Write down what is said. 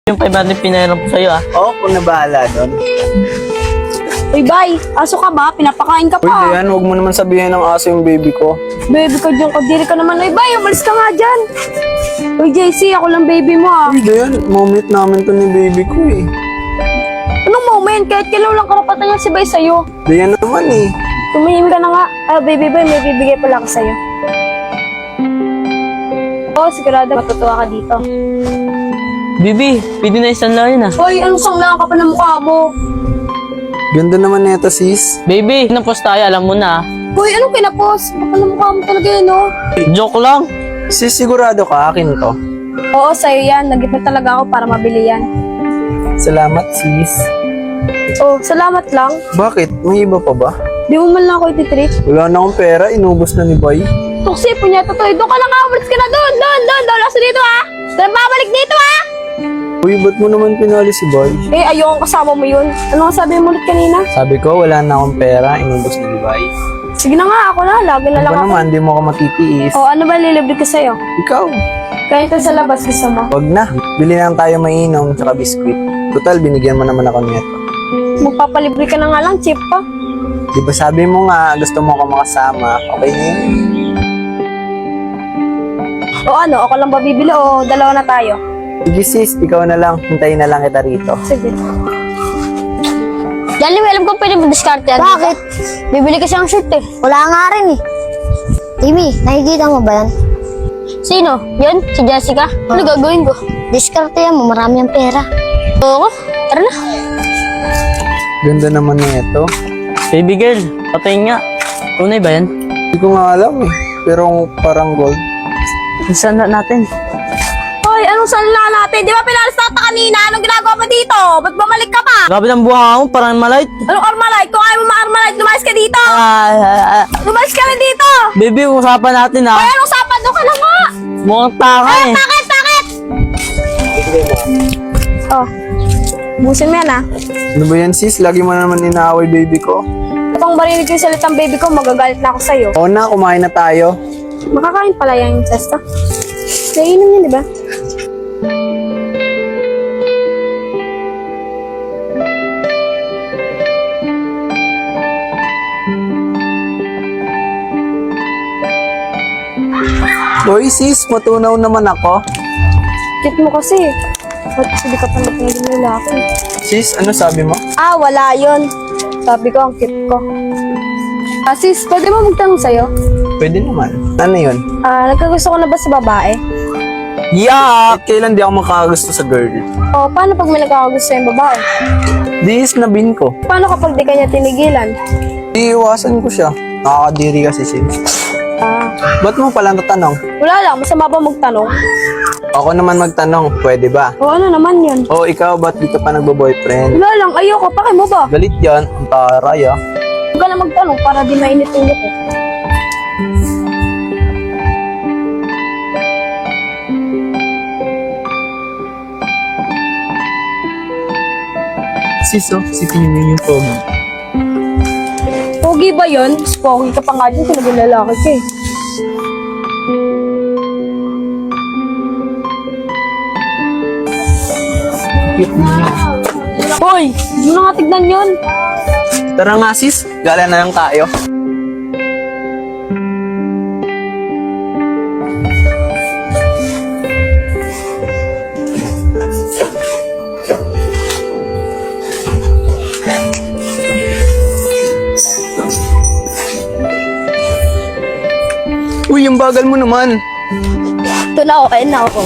Yung 500 pinairam ko sa'yo Oo, kung nabahala doon. Uy, bay, aso ka ba? Pinapakain ka Uy, pa. Dayan, huwag mo naman sabihin ng aso yung baby ko. Baby ko dyan, kadiri ka naman. Uy, bay, umalis ka nga dyan. Uy, JC, ako lang baby mo ah. Uy, Dayan, moment namin to ni baby ko eh. Anong moment? Kahit kailan lang karapatan niya si bay sa'yo. Dayan naman eh. Tumihim ka na nga. Ah, baby boy, may bibigay pala ako sa'yo. Oo, sigurado matutuwa ka dito. Bibi, pwede na isang lang yun Hoy, anong sanglaan ka pa ng mukha mo? Ganda naman neto, sis. Baby, napos tayo, alam mo na. Hoy, anong kinapos? Baka ng mukha mo talaga yun, oh. Joke lang. Sis, sigurado ka akin to. Oo, sa'yo yan. Nag-ipon talaga ako para mabili yan. Salamat, sis. Oh, salamat lang. Bakit? May iba pa ba? Di mo man lang ako ititreat. Wala na akong pera, inubos na ni Bay. Tuksi, punyeta to. Doon ka na nga, umalis ka na doon. Doon. Laso dito, ha. Doon, babalik dito, ha. Uy, ba't mo naman pinali si Bay? Eh, ayokong kasama mo yun. Ano nga sabi mo ulit kanina? Sabi ko, wala na akong pera, inubos na ni Bay. Sige na nga, ako na. Lagi na lang Ako ako. naman, di mo ako matitiis. O, ano ba lilibre ko sa'yo? Ikaw. Kahit sa labas gusto mo. Wag na. Bili lang tayo mainom, tsaka biskwit. Total, binigyan mo naman ako neto. Magpapalibre ka na nga lang, cheap pa. Di ba sabi mo nga, gusto mo ako makasama, okay na yun? O ano, ako lang ba bibili o dalawa na tayo? Sige sis, ikaw na lang. Hintayin na lang kita rito. Sige. Dali, alam ko pwede mo diskarte yan. Bakit? Bibili kasi ang shirt eh. Wala nga rin eh. Timmy, nakikita mo ba yan? Sino? Yan? Si Jessica? Ano gagawin ko? Diskarte yan mo, marami ang pera. Oo, tara na. Ganda naman nito. Baby girl, patayin nga. Tunay ba yan? Hindi ko nga alam eh. Pero parang gold. Isang na natin. Hoy, anong sanla natin? Di ba pinalis na kanina? Anong ginagawa mo dito? Ba't bumalik ka pa? Grabe ng buha mo, parang malight. Anong Armalite? Kung ayaw mo ma-Armalite, lumayas ka dito! Lumayas ka na dito! Baby, usapan natin Hoy, anong sapat? Doon ka na nga! Mukhang tanga eh. Bakit? Oh, busin mo yan ah. Ano ba yan sis? Lagi mo naman inaaway baby ko. Kapag marinig ko yung salitang baby ko, magagalit na ako sa'yo. Oo na, kumain na tayo. Makakain pala yung incesta. Naiinom yun, di ba? Hoy sis, matunaw naman ako. Cute mo kasi. Ba't kasi di ka pa nagpinagin ng lalaki? Sis, ano sabi mo? Ah, wala yun. Sabi ko, ang cute ko. Ah, sis, pwede mo magtanong sa'yo? Pwede naman. Ano yun? Ah, nagkagusto ko na ba sa babae? Yeah! Kailan di ako makakagusto sa girl? O, paano pag may nagkakagusto yung babae? Dis na bin ko. Paano kapag di ka niya tinigilan? Iiwasan ko siya. Nakakadiri kasi sis. Ah, Ba't mo pala natanong? wala lang. Masama ba magtanong? Ako naman magtanong, pwede ba? O, ano naman yun? O ikaw, ba't di ka pa nagbo-boyfriend? Wala lang. Ayoko. Pake mo ba? Galit yan, ang taray ah. Huwag ka na magtanong para di mainit ulo ko. Sis, oh, sipin mo yung pogi. Pogi ba yun? Mas pogi ka pa nga dyan kung naging lalaki ka eh. Cute niya. Hoy! Hindi mo na nga tignan yun. Tara nga sis, gala na lang tayo. Uy, yung bagal mo naman. Ito na ako. Ayun na ako.